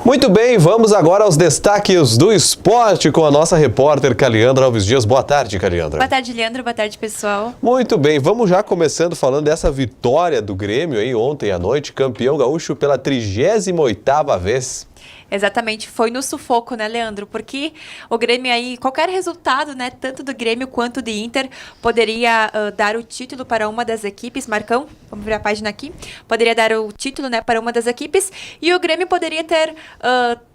Muito bem, vamos agora aos destaques do esporte com a nossa repórter Caliandra Alves Dias. Boa tarde, Caliandra. Boa tarde, Leandro. Boa tarde, pessoal. Muito bem, vamos já começando falando dessa vitória do Grêmio aí ontem à noite, campeão gaúcho pela 38ª vez. Exatamente, foi no sufoco, né, Leandro? Porque o Grêmio aí, qualquer resultado, né, tanto do Grêmio quanto do Inter, poderia dar o título para uma das equipes. Marcão, vamos virar a página aqui. Poderia dar o título, né, para uma das equipes e o Grêmio poderia ter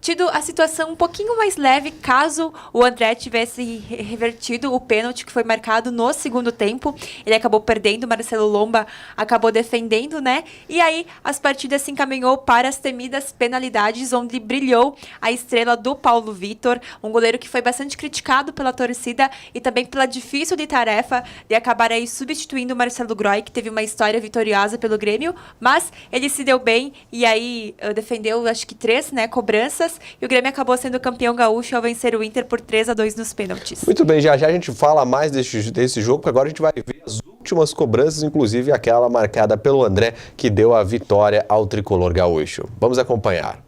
tido a situação um pouquinho mais leve caso o André tivesse revertido o pênalti que foi marcado no segundo tempo. Ele acabou perdendo, o Marcelo Lomba acabou defendendo, né? E aí as partidas se encaminhou para as temidas penalidades, onde brilhou a estrela do Paulo Vitor, um goleiro que foi bastante criticado pela torcida e também pela difícil de tarefa de acabar aí substituindo o Marcelo Groy, que teve uma história vitoriosa pelo Grêmio, mas ele se deu bem e aí defendeu, acho que 3, né, cobranças, e o Grêmio acabou sendo campeão gaúcho ao vencer o Inter por 3-2 nos pênaltis. Muito bem, já a gente fala mais desse jogo, porque agora a gente vai ver as últimas cobranças, inclusive aquela marcada pelo André, que deu a vitória ao tricolor gaúcho. Vamos acompanhar.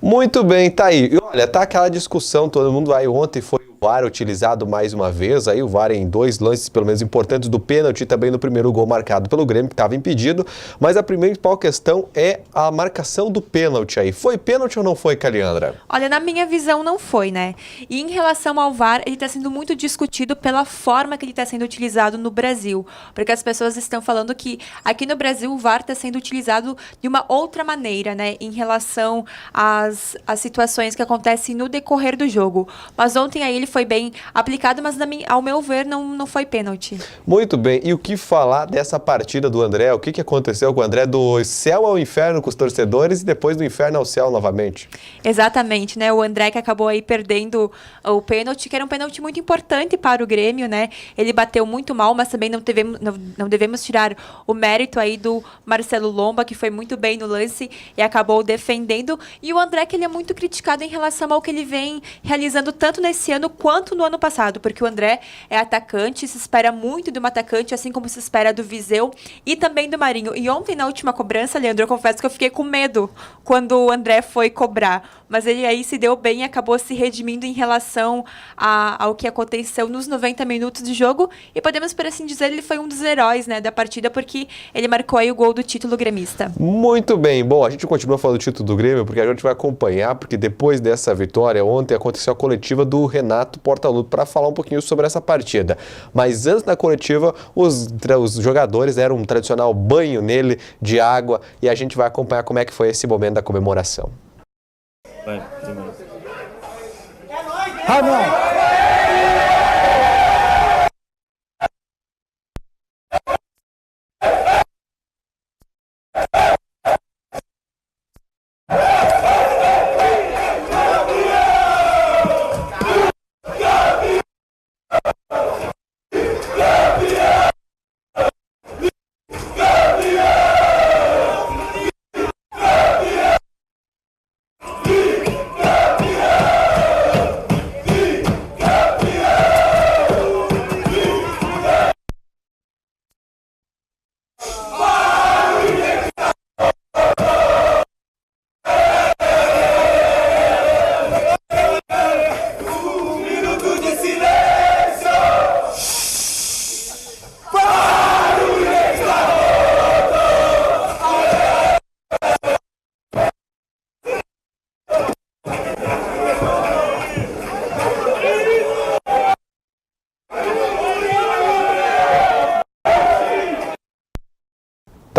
Muito bem, tá aí. E olha, tá aquela discussão, todo mundo aí ontem foi o VAR utilizado mais uma vez, aí o VAR em 2 lances pelo menos importantes do pênalti e também no primeiro gol marcado pelo Grêmio, que estava impedido, mas a principal questão é a marcação do pênalti aí. Foi pênalti ou não foi, Caliandra? Olha, na minha visão não foi, né? E em relação ao VAR, ele está sendo muito discutido pela forma que ele está sendo utilizado no Brasil, porque as pessoas estão falando que aqui no Brasil o VAR está sendo utilizado de uma outra maneira, né? Em relação às situações que acontecem no decorrer do jogo. Mas ontem aí ele foi bem aplicado, mas ao meu ver não foi pênalti. Muito bem, e o que falar dessa partida do André? O que aconteceu com o André do céu ao inferno com os torcedores e depois do inferno ao céu novamente? Exatamente, né? O André que acabou aí perdendo o pênalti, que era um pênalti muito importante para o Grêmio, né? Ele bateu muito mal, mas também não devemos tirar o mérito aí do Marcelo Lomba, que foi muito bem no lance e acabou defendendo. E o André, que ele é muito criticado em relação ao que ele vem realizando tanto nesse ano quanto no ano passado, porque o André é atacante, se espera muito de um atacante, assim como se espera do Viseu e também do Marinho. E ontem, na última cobrança, Leandro, eu confesso que eu fiquei com medo quando o André foi cobrar, mas ele aí se deu bem e acabou se redimindo em relação ao que aconteceu nos 90 minutos de jogo, e podemos, por assim dizer, ele foi um dos heróis, né, da partida, porque ele marcou aí o gol do título gremista. Muito bem, bom, a gente continua falando do título do Grêmio, porque a gente vai acompanhar, porque depois dessa vitória, ontem aconteceu a coletiva do Renato Portaluppi para falar um pouquinho sobre essa partida. Mas antes da coletiva, os jogadores deram um tradicional banho nele de água e a gente vai acompanhar como é que foi esse momento da comemoração. Vai, primeiro.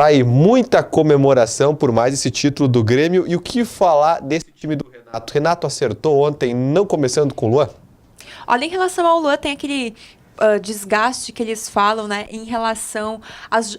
Tá aí muita comemoração por mais esse título do Grêmio. E o que falar desse time do Renato? Renato acertou ontem, não começando com o Luan? Olha, em relação ao Luan, tem aquele desgaste que eles falam, né, em relação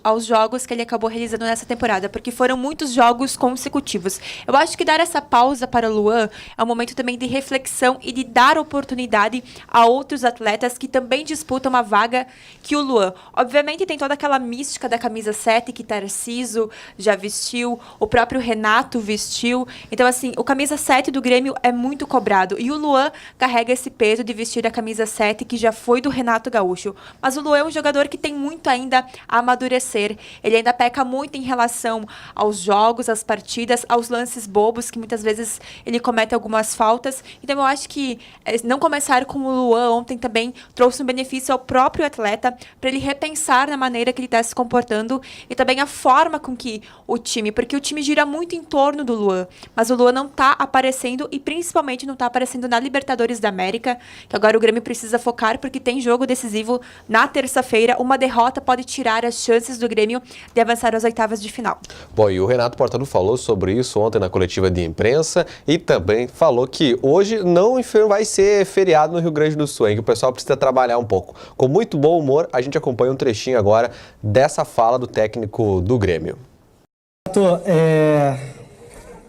aos jogos que ele acabou realizando nessa temporada, porque foram muitos jogos consecutivos. Eu acho que dar essa pausa para o Luan é um momento também de reflexão e de dar oportunidade a outros atletas que também disputam uma vaga que o Luan. Obviamente tem toda aquela mística da camisa 7 que Tarcísio já vestiu, o próprio Renato vestiu. Então, assim, o camisa 7 do Grêmio é muito cobrado. E o Luan carrega esse peso de vestir a camisa 7 que já foi do Renato Gaúcho. Mas o Luan é um jogador que tem muito ainda a amadurecer. Ele ainda peca muito em relação aos jogos, às partidas, aos lances bobos, que muitas vezes ele comete algumas faltas. Então eu acho que não começar com o Luan ontem também trouxe um benefício ao próprio atleta para ele repensar na maneira que ele está se comportando e também a forma com que o time, porque o time gira muito em torno do Luan, mas o Luan não está aparecendo e principalmente não está aparecendo na Libertadores da América, que agora o Grêmio precisa focar porque tem jogo decisivo na terça-feira. Uma derrota pode tirar as chances do Grêmio de avançar às oitavas de final. Bom, e o Renato Portaluppi falou sobre isso ontem na coletiva de imprensa e também falou que hoje não vai ser feriado no Rio Grande do Sul, hein, que o pessoal precisa trabalhar um pouco. Com muito bom humor, a gente acompanha um trechinho agora dessa fala do técnico do Grêmio.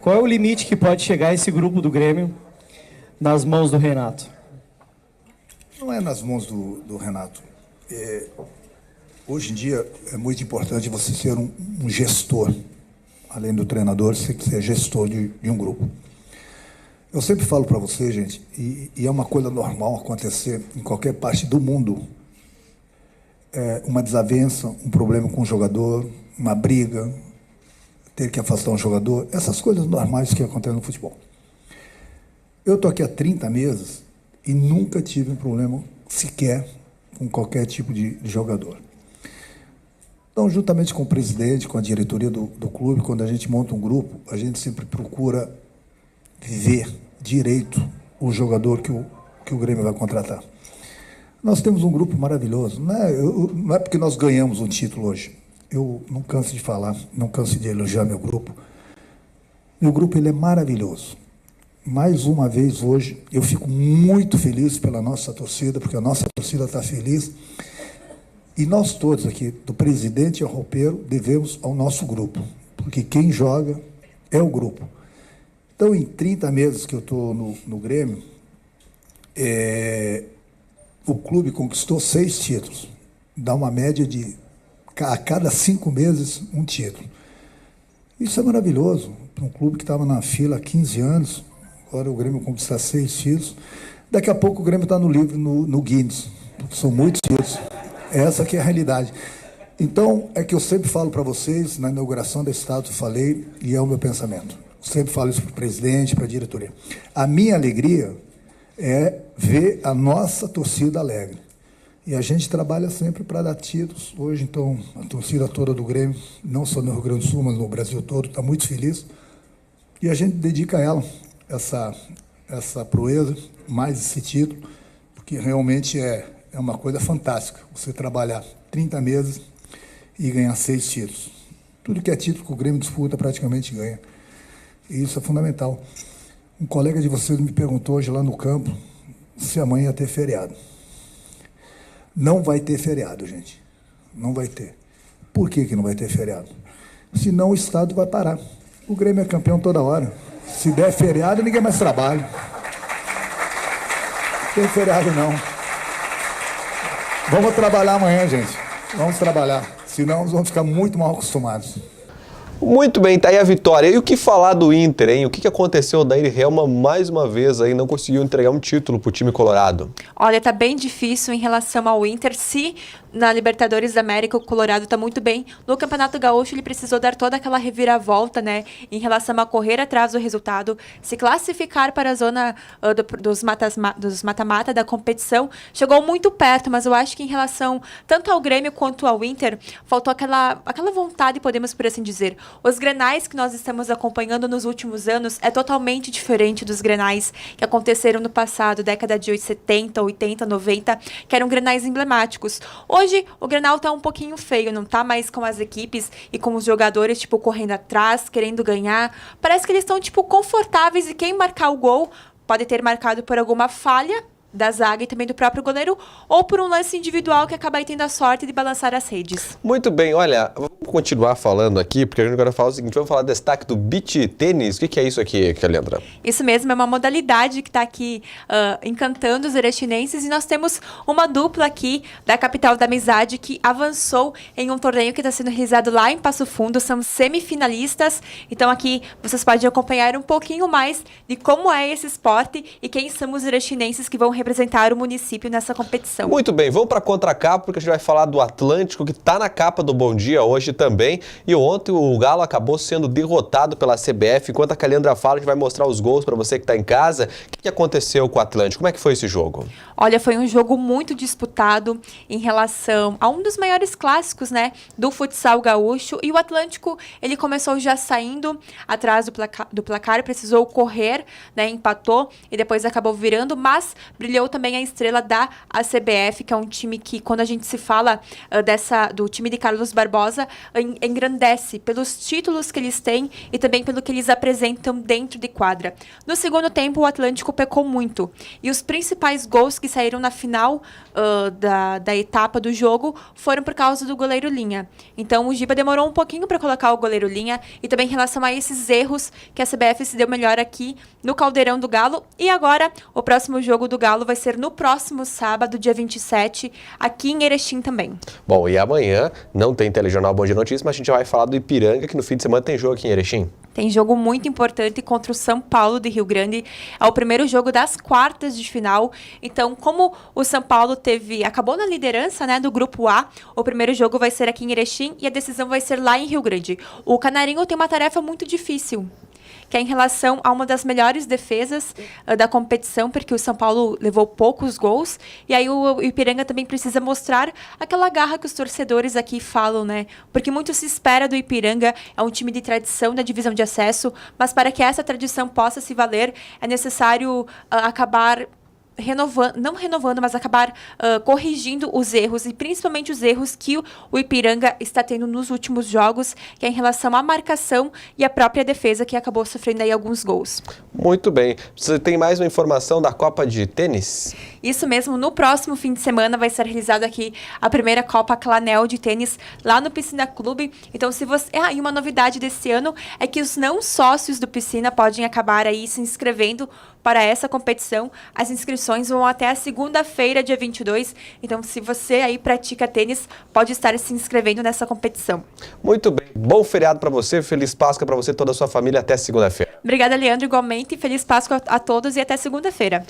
Qual é o limite que pode chegar esse grupo do Grêmio nas mãos do Renato? Não é nas mãos do Renato. Hoje em dia é muito importante você ser um gestor. Além do treinador, você ser gestor de um grupo. Eu sempre falo para você, gente, e é uma coisa normal acontecer em qualquer parte do mundo, uma desavença, um problema com o jogador, uma briga, ter que afastar um jogador, essas coisas normais que acontecem no futebol. Eu estou aqui há 30 meses e nunca tive um problema sequer com qualquer tipo de jogador. Então, juntamente com o presidente, com a diretoria do clube, quando a gente monta um grupo, a gente sempre procura ver direito o jogador que o Grêmio vai contratar. Nós temos um grupo maravilhoso. Não é porque nós ganhamos um título hoje. Eu não canso de falar, não canso de elogiar meu grupo. Meu grupo ele é maravilhoso. Mais uma vez hoje, eu fico muito feliz pela nossa torcida, porque a nossa torcida está feliz. E nós todos aqui, do presidente ao roupeiro, devemos ao nosso grupo, porque quem joga é o grupo. Então, em 30 meses que eu estou no Grêmio, o clube conquistou 6 títulos. Dá uma média de, a cada 5 meses, um título. Isso é maravilhoso. Para um clube que estava na fila há 15 anos, agora o Grêmio conquistar 6 títulos. Daqui a pouco o Grêmio está no livro, no Guinness, porque são muitos títulos. Essa que é a realidade. Então, é que eu sempre falo para vocês, na inauguração da estátua eu falei, e é o meu pensamento. Eu sempre falo isso para o presidente, para a diretoria. A minha alegria é ver a nossa torcida alegre. E a gente trabalha sempre para dar títulos. Hoje, então, a torcida toda do Grêmio, não só no Rio Grande do Sul, mas no Brasil todo, está muito feliz. E a gente dedica a ela essa proeza, mais esse título, porque realmente é uma coisa fantástica, você trabalhar 30 meses e ganhar 6 títulos. Tudo que é título que o Grêmio disputa praticamente ganha. E isso é fundamental. Um colega de vocês me perguntou hoje lá no campo se amanhã ia ter feriado. Não vai ter feriado, gente. Não vai ter. Por que não vai ter feriado? Senão o Estado vai parar. O Grêmio é campeão toda hora. Se der feriado, ninguém mais trabalha. Não tem feriado, não. Vamos trabalhar amanhã, gente. Vamos trabalhar. Senão nós vamos ficar muito mal acostumados. Muito bem, tá aí a vitória. E o que falar do Inter, hein? O que aconteceu? O Daír Helma, mais uma vez, aí não conseguiu entregar um título pro time colorado. Olha, tá bem difícil em relação ao Inter. Se na Libertadores da América o Colorado tá muito bem, no Campeonato Gaúcho ele precisou dar toda aquela reviravolta, né? Em relação a correr atrás do resultado, se classificar para a zona dos mata-mata da competição. Chegou muito perto, mas eu acho que em relação tanto ao Grêmio quanto ao Inter, faltou aquela vontade, podemos por assim dizer. Os grenais que nós estamos acompanhando nos últimos anos é totalmente diferente dos grenais que aconteceram no passado, década de 70, 80, 90, que eram grenais emblemáticos. Hoje hoje o Grenal tá um pouquinho feio, não tá mais com as equipes e com os jogadores, tipo, correndo atrás, querendo ganhar. Parece que eles estão, tipo, confortáveis e quem marcar o gol pode ter marcado por alguma falha da zaga e também do próprio goleiro, ou por um lance individual que acaba aí tendo a sorte de balançar as redes. Muito bem, olha, vamos continuar falando aqui, porque a gente agora fala o seguinte, vamos falar do destaque do beach tênis. O que é isso aqui, Leandra? Isso mesmo, é uma modalidade que está aqui encantando os erechinenses, e nós temos uma dupla aqui da capital da amizade que avançou em um torneio que está sendo realizado lá em Passo Fundo, são semifinalistas, então aqui vocês podem acompanhar um pouquinho mais de como é esse esporte e quem são os erechinenses que vão representar o município nessa competição. Muito bem, vamos para a contracapa, porque a gente vai falar do Atlântico, que está na capa do Bom Dia hoje também. E ontem o Galo acabou sendo derrotado pela CBF. Enquanto a Calendra fala, a gente vai mostrar os gols para você que está em casa. O que aconteceu com o Atlântico? Como é que foi esse jogo? Olha, foi um jogo muito disputado em relação a um dos maiores clássicos, né, do futsal gaúcho. E o Atlântico, ele começou já saindo atrás do placar, precisou correr, né, empatou e depois acabou virando, mas brilhou também a estrela da ACBF, que é um time que, quando a gente se fala do time de Carlos Barbosa, engrandece pelos títulos que eles têm e também pelo que eles apresentam dentro de quadra. No segundo tempo, o Atlântico pecou muito. E os principais gols que saíram na final da etapa do jogo foram por causa do goleiro Linha. Então, o Giba demorou um pouquinho para colocar o goleiro Linha e também em relação a esses erros que a CBF se deu melhor aqui no Caldeirão do Galo. E agora, o próximo jogo do Galo vai ser no próximo sábado, dia 27, aqui em Erechim também. Bom, e amanhã não tem telejornal Bom Dia Notícias, mas a gente vai falar do Ipiranga, que no fim de semana tem jogo aqui em Erechim. Tem jogo muito importante contra o São Paulo de Rio Grande. É o primeiro jogo das quartas de final. Então, como o São Paulo acabou na liderança, né, do grupo A, o primeiro jogo vai ser aqui em Erechim e a decisão vai ser lá em Rio Grande. O Canarinho tem uma tarefa muito difícil, que é em relação a uma das melhores defesas da competição, porque o São Paulo levou poucos gols, e aí o Ipiranga também precisa mostrar aquela garra que os torcedores aqui falam, né? Porque muito se espera do Ipiranga, é um time de tradição da divisão de acesso, mas para que essa tradição possa se valer, é necessário acabar mas acabar corrigindo os erros, e principalmente os erros que o Ipiranga está tendo nos últimos jogos, que é em relação à marcação e à própria defesa, que acabou sofrendo aí alguns gols. Muito bem. Você tem mais uma informação da Copa de Tênis? Isso mesmo, no próximo fim de semana vai ser realizada aqui a primeira Copa Clanel de tênis lá no Piscina Clube. Então, se você... e uma novidade desse ano é que os não sócios do Piscina podem acabar aí se inscrevendo para essa competição. As inscrições vão até a segunda-feira, dia 22. Então, se você aí pratica tênis, pode estar se inscrevendo nessa competição. Muito bem. Bom feriado para você. Feliz Páscoa para você e toda a sua família. Até segunda-feira. Obrigada, Leandro. Igualmente. Feliz Páscoa a todos e até segunda-feira.